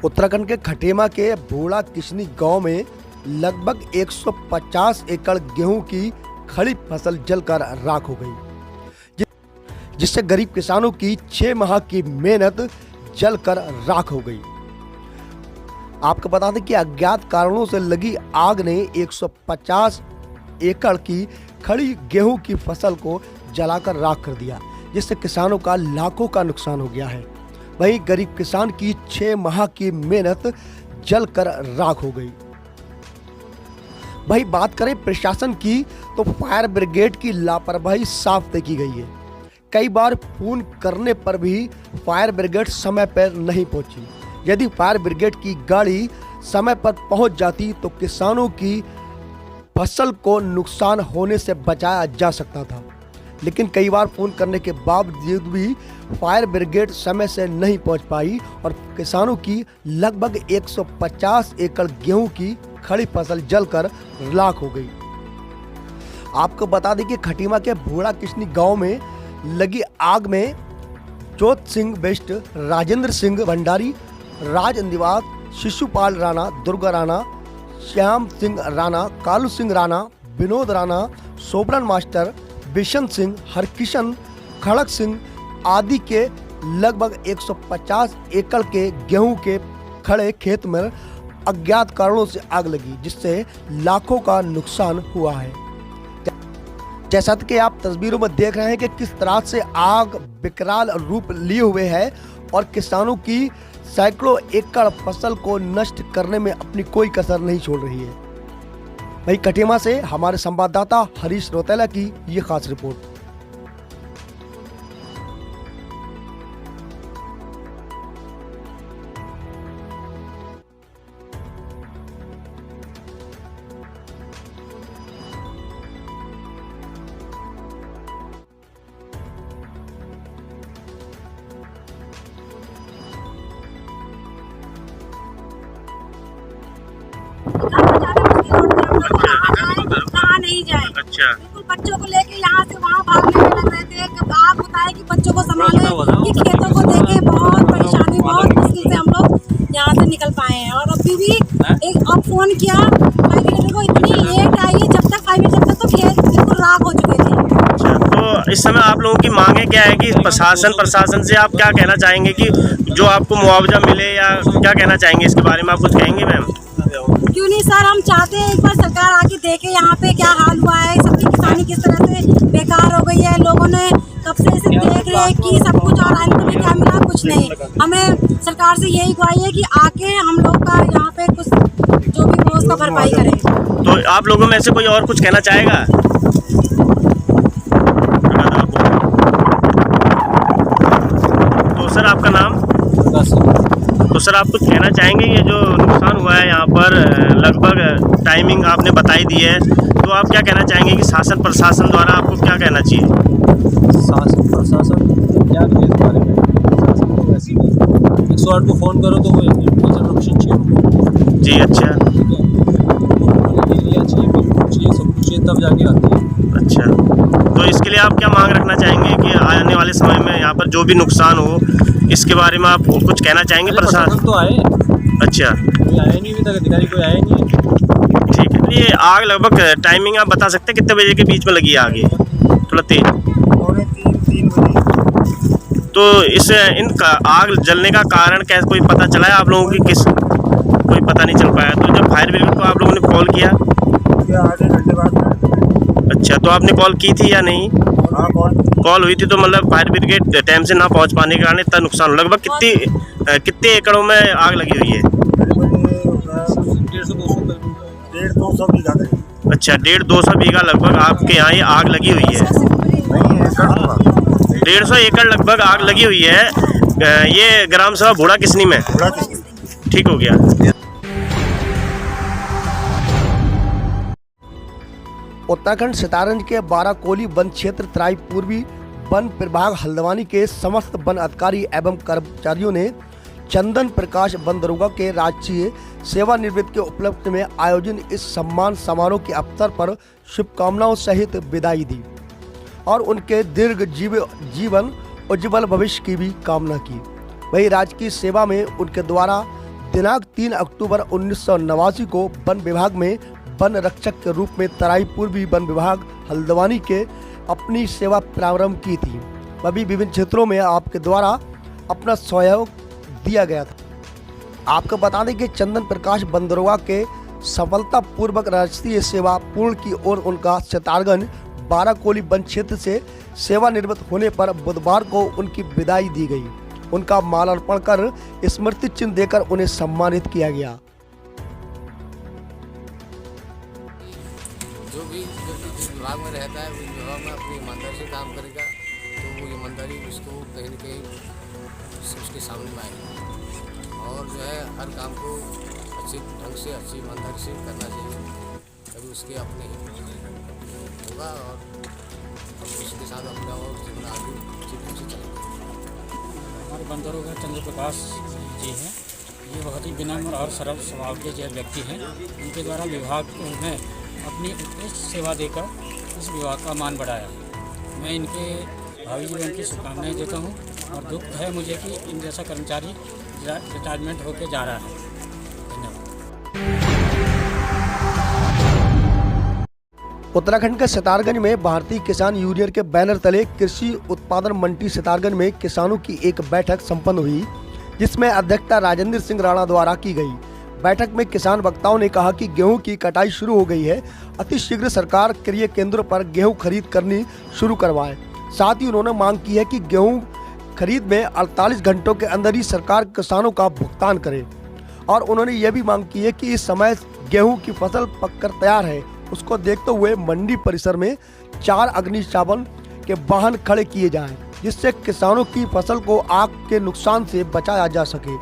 उत्तराखंड के खटेमा के भोड़ा किशनी गांव में लगभग 150 एकड़ गेहूं की खड़ी फसल जलकर राख हो गई, जिससे गरीब किसानों की 6 माह की मेहनत जलकर राख हो गई। आपको बता दें कि अज्ञात कारणों से लगी आग ने 150 एकड़ की खड़ी गेहूं की फसल को जलाकर राख कर दिया, जिससे किसानों का लाखों का नुकसान हो गया है। वहीं गरीब किसान की 6 माह की मेहनत जलकर राख हो गई। वही बात करें प्रशासन की तो फायर ब्रिगेड की लापरवाही साफ देखी गई है। कई बार फोन करने पर भी फायर ब्रिगेड समय पर नहीं पहुंची। यदि फायर ब्रिगेड की गाड़ी समय पर पहुंच जाती तो किसानों की फसल को नुकसान होने से बचाया जा सकता था, लेकिन कई बार फोन करने के बावजूद भी फायर ब्रिगेड समय से नहीं पहुंच पाई और किसानों की लगभग 150 एकड़ गेहूं की खड़ी फसल जलकर राख हो गई। आपको बता दें कि खटीमा के भोड़ा किशनी गांव में लगी आग में जोत सिंह बेस्ट, राजेंद्र सिंह भंडारी, राज निवास, शिशुपाल राणा, दुर्गा राणा, श्याम सिंह राणा, कालू सिंह राणा, विनोद राणा, सोबरन मास्टर, बिशन सिंह, हरकिशन, खड़क सिंह आदि के लगभग 150 एकड़ के गेहूं के खड़े खेत में अज्ञात कारणों से आग लगी, जिससे लाखों का नुकसान हुआ है। जैसा कि आप तस्वीरों में देख रहे हैं कि किस तरह से आग विकराल रूप लिए हुए है और किसानों की सैकड़ों एकड़ फसल को नष्ट करने में अपनी कोई कसर नहीं छोड़ रही है। वहीं खटीमा से हमारे संवाददाता हरीश रोतेला की ये खास रिपोर्ट। कहाँ नहीं जाए। अच्छा, बिल्कुल बच्चों को लेके यहाँ से वहाँ भागने में लग रहे थे। कब आप बताए कि बच्चों को संभाले, कि खेतों को देखे बहुत परेशानी, बहुत मुश्किल से हम लोग यहाँ से निकल पाए हैं। और अभी भी एक अब फोन किया फाइव को, इतनी लेट आई है, जब तक तो खेत बिल्कुल राख हो चुके थे। तो इस समय आप लोगों की मांगे क्या है कि प्रशासन से आप क्या कहना चाहेंगे कि जो आपको मुआवजा मिले, या क्या कहना चाहेंगे इसके बारे में आप कुछ कहेंगे मैम? क्यों नहीं सर, हम चाहते हैं एक बार सरकार आके देखे यहाँ पे क्या हाल हुआ है, सबकी किसानी किस तरह से बेकार हो गई है। लोगों ने कब से इसे देख रहे हैं कि सब कुछ, और अंत में क्या मिला, कुछ नहीं। हमें सरकार से यही गुहारी है कि आके हम लोग का यहाँ पे कुछ जो भी हो उसका भरपाई करें। तो आप लोगों में से कोई और कुछ कहना चाहेगा? तो सर आपका नाम? तो सर आप कुछ कहना चाहेंगे? ये जो नुकसान हुआ है यहाँ पर, लगभग टाइमिंग आपने बताई दी है, तो आप क्या कहना चाहेंगे कि शासन प्रशासन द्वारा आपको क्या कहना चाहिए? शासन प्रशासन क्या करें इस बारे में? शासन को वैसे ही 108 को फ़ोन करो तो वो इन्फॉर्मेशन चाहिए जी। अच्छा, ठीक है, एरिया चाहिए, बिल्कुल चाहिए, सब कुछ चाहिए, तब जाके आती है। अच्छा, तो इसके लिए आप क्या मांग रखना चाहेंगे कि आने वाले समय में यहाँ पर जो भी नुकसान हो, इसके बारे में आप कुछ कहना चाहेंगे? प्रशासन तो आए। अच्छा, कोई आया नहीं अभी तक, अधिकारी कोई आया नहीं है। ठीक है। ये आग लगभग टाइमिंग आप बता सकते हैं कितने बजे के बीच में लगी आग? ये थोड़ा तेज। 3 बजे। तो इस इनका आग जलने का कारण कैसे कोई पता चला है आप लोगों की? कोई पता नहीं चल पाया। तो जब फायर ब्रिगेड को आप लोगों ने कॉल किया? आधे घंटे बाद। अच्छा, तो आपने कॉल की थी या नहीं? हाँ, कॉल हुई थी। तो मतलब फायर ब्रिगेड टाइम से ना पहुंच पाने के कारण इतना नुकसान। लगभग कितने एकड़ों में आग लगी हुई है? 150-200 बीघा। अच्छा, 150-200 बीघा लगभग आपके यहाँ ये आग लगी हुई है। 150 एकड़ लगभग आग लगी हुई है। ये ग्राम सभा भोड़ा किशनी में। ठीक हो गया। उत्तराखंड सितारंज के बाराकोली वन क्षेत्र तराई पूर्वी वन प्रभाग हल्द्वानी के समस्त वन अधिकारी एवं कर्मचारियों ने चंदन प्रकाश वन दरोगा के राजकीय सेवानिवृत्ति के उपलक्ष्य में आयोजित इस सम्मान समारोह के अवसर पर शुभकामनाओं सहित विदाई दी और उनके दीर्घ जीवन उज्जवल भविष्य की भी कामना की। वहीं राजकीय सेवा में उनके द्वारा दिनांक 3 अक्टूबर 1989 को वन विभाग में वन रक्षक के रूप में तराई पूर्वी वन विभाग हल्द्वानी के अपनी सेवा प्रारंभ की थी। अभी विभिन्न क्षेत्रों में आपके द्वारा अपना सहयोग दिया गया था। आपको बता दें कि चंदन प्रकाश बंदरवा के सफलतापूर्वक राष्ट्रीय सेवा पूर्ण की और उनका सितारगंज 12 कोली वन क्षेत्र से सेवानिवृत्त होने पर बुधवार को उनकी विदाई दी गई। उनका माल्यार्पण कर स्मृति चिन्ह देकर उन्हें सम्मानित किया गया। जो भी जिस विभाग में रहता है उस विभाग में अपनी ईमानदारी से काम करेगा तो वो ईमानदारी उसको कहीं न कहीं उसके सामने में आएगी। और जो है हर काम को अच्छे ढंग से अच्छी ईमानदारी से करना चाहिए, तभी उसके अपने होगा और उसके साथ अपना और जीवन आगे अच्छी ढंग से चलेगा। हमारे बंदरों चंद्र प्रकाश जी हैं, ये बहुत ही विनम्र और सरल स्वभाव के जो व्यक्ति हैं। उनके द्वारा विभाग में अपनी उत्कृष्ट सेवा देकर इस विभाग का मान बढ़ाया। मैं इनके भावी जीवन की शुभकामनाएं देता हूं और दुख है मुझे कि इन जैसा कर्मचारी रिटायरमेंट होकर जा रहा है। धन्यवाद। उत्तराखंड के सितारगंज में भारतीय किसान यूनियन के बैनर तले कृषि उत्पादन मंडी सितारगंज में किसानों की एक बैठक संपन्न हुई, जिसमें अध्यक्षता राजेंद्र सिंह राणा द्वारा की गई। बैठक में किसान वक्ताओं ने कहा कि गेहूं की कटाई शुरू हो गई है, अति शीघ्र सरकार क्रय केंद्रों पर गेहूं खरीद करनी शुरू करवाए। साथ ही उन्होंने मांग की है कि गेहूं खरीद में 48 घंटों के अंदर ही सरकार किसानों का भुगतान करे। और उन्होंने ये भी मांग की है कि इस समय गेहूं की फसल पककर तैयार है, उसको देखते हुए मंडी परिसर में 4 अग्निशमन के वाहन खड़े किए जाएं, जिससे किसानों की फसल को आग के नुकसान से बचाया जा सके।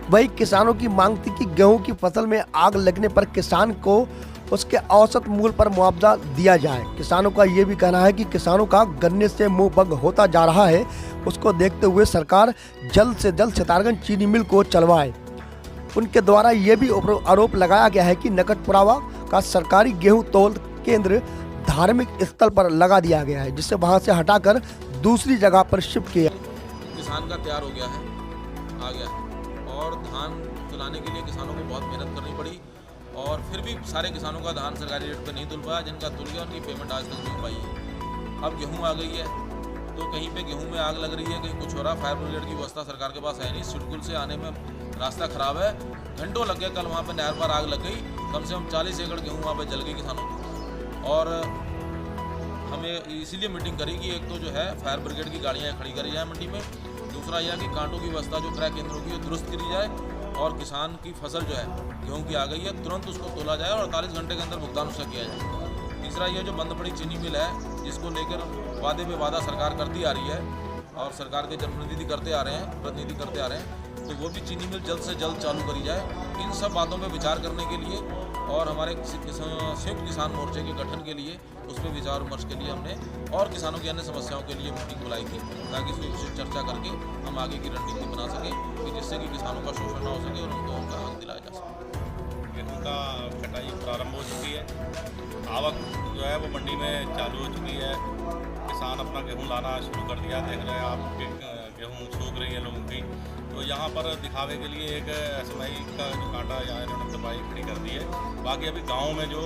वही किसानों की मांग थी कि गेहूं की फसल में आग लगने पर किसान को उसके औसत मूल्य पर मुआवजा दिया जाए। किसानों का ये भी कहना है कि किसानों का गन्ने से मुंह बंद होता जा रहा है, उसको देखते हुए सरकार जल्द से जल्द सितारगंज चीनी मिल को चलवाए। उनके द्वारा ये भी आरोप लगाया गया है कि नकद पुरावा का सरकारी गेहूं तौल केंद्र धार्मिक स्थल पर लगा दिया गया है, जिसे वहां से हटाकर दूसरी जगह पर शिफ्ट किया। किसान का तैयार हो गया है, आ गया है, और धान तुलाने के लिए किसानों को बहुत मेहनत करनी पड़ी और फिर भी सारे किसानों का धान सरकारी रेट पर नहीं तुल पाया। जिनका तुल गया उनकी पेमेंट आज तक नहीं पाई है। अब गेहूँ आ गई है तो कहीं पे गेहूं में आग लग रही है, कहीं कुछ हो रहा। फायर ब्रिगेड की व्यवस्था सरकार के पास है नहीं, सिडकुल से आने में रास्ता खराब है, घंटों लग गए। कल वहाँ पे नहर पर आग लग गई, कम से कम 40 एकड़ गेहूँ वहाँ पे जल गई किसानों की। और हमें इसीलिए मीटिंग करी कि एक तो जो है फायर ब्रिगेड की गाड़ियाँ खड़ी करी जाए मंडी में, दूसरा यह कि कांटों की व्यवस्था जो क्रय केंद्रों की दुरुस्त करी जाए और किसान की फसल जो है गेहूँ की आ गई है तुरंत उसको तोला जाए और 48 घंटे के अंदर भुगतान उसका किया जाए। तीसरा यह जो बंद पड़ी चीनी मिल है, जिसको लेकर वादे पे वादा सरकार करती आ रही है और सरकार के जनप्रतिनिधि करते आ रहे हैं, तो वो भी चीनी मिल जल्द से जल्द चालू करी जाए। इन सब बातों पे विचार करने के लिए और हमारे संयुक्त किसान मोर्चे के गठन के लिए उस पर विचार विमर्श के लिए हमने और किसानों की अन्य समस्याओं के लिए मीटिंग बुलाई थी, ताकि इस पर विशेष चर्चा करके हम आगे की रणनीति बना सकें कि जिससे कि किसानों का शोषण ना हो सके और उनको उनका हक दिलाया जा सके। गेहूँ का कटाई प्रारंभ हो चुकी है, आवक जो है वो मंडी में चालू हो चुकी है। किसान अपना गेहूँ लाना शुरू कर दिया, देख रहे हैं आप गेहूँ सूख रही है लोगों की। तो यहाँ पर दिखावे के लिए एक SMI का जो कांटा यहाँ इन्होंने दवाई खड़ी कर दी है। बाकी अभी गाँव में जो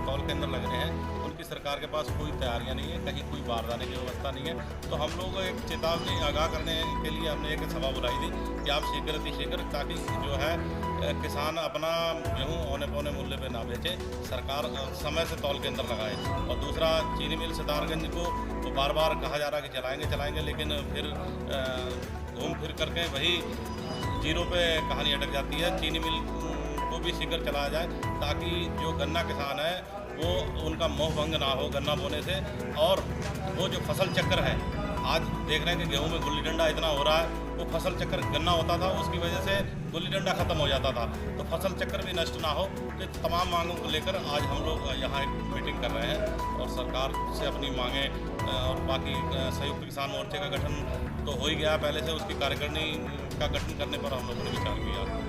तौल केंद्र लग रहे हैं उनकी सरकार के पास कोई तैयारियाँ नहीं है, कहीं कोई बारदाने की व्यवस्था नहीं है। तो हम लोग एक चेतावनी आगाह करने के लिए हमने एक सभा बुलाई थी कि आप शीघ्र अतिशीघ्र, ताकि जो है किसान अपना गेहूँ औने पौने मूल्य पे ना बेचे, सरकार समय से तौल केंद्र लगाए। और दूसरा, चीनी मिल सितारगंज को तो बार बार कहा जा रहा है कि चलाएंगे, लेकिन फिर घूम फिर करके वही जीरो पे कहानी अटक जाती है। चीनी मिल को भी शीघ्र चलाया जाए, ताकि जो गन्ना किसान है वो उनका मोह भंग ना हो गन्ना बोने से। और वो जो फसल चक्र है, आज देख रहे हैं कि गेहूं में गुल्ली डंडा इतना हो रहा है, वो फसल चक्र गन्ना होता था, उसकी वजह से गुल्ली डंडा खत्म हो जाता था। तो फसल चक्र भी नष्ट ना हो, तो तमाम मांगों को लेकर आज हम लोग यहाँ एक मीटिंग कर रहे हैं और सरकार से अपनी मांगें और बाकी संयुक्त किसान मोर्चे का गठन तो हो ही गया पहले से, उसकी कार्यकारिणी का गठन करने पर हम लोगों ने विचार किया।